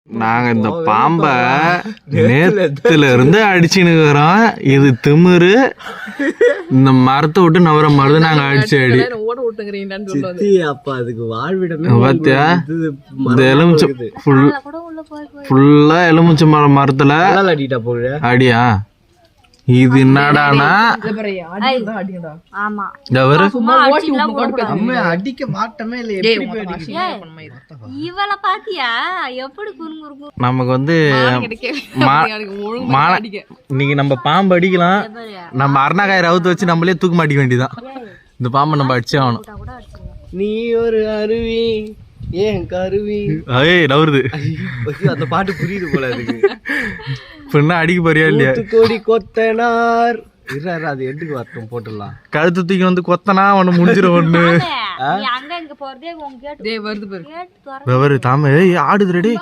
நாங்க இந்த பாம்பை நேத்துல இருந்து அடிச்சுன்னுக்குறோம். இது திமிரு. இந்த மரத்தை விட்டு நவர மருந்து நாங்க அடிச்சு அடி. அப்ப அதுக்கு வாழ்விடமே பாத்தியா, இந்த எலுமிச்சை ஃபுல்லா எலுமிச்சை மரத்துல அடிட்டா போகுது. அடியா இது என்னடானா அடிக்க மாட்டமே நமக்கு வந்து இன்னைக்கு நம்ம பாம்பு அடிக்கலாம். நம்ம அருணாக்காய் ரவுத்து வச்சு நம்மளே தூக்க மாட்டிக்க வேண்டியதான். இந்த பாம்பை நம்ம அடிச்சே ஆகணும். நீ ஒரு அருவி ஏன் கருவி நவருது. அந்த பாட்டு புரியுது போல இருக்கு. பின்ன அடிக்க போறியா இல்லையா? கோடி கொத்தனார் அது எட்டுக்கு வரட்டும் போட்டுடலாம். கழுத்து தூக்கி வந்து கொத்தனா ஒண்ணு முடிஞ்சிடும். ஒண்ணு தாம ஆடுது ரெடி.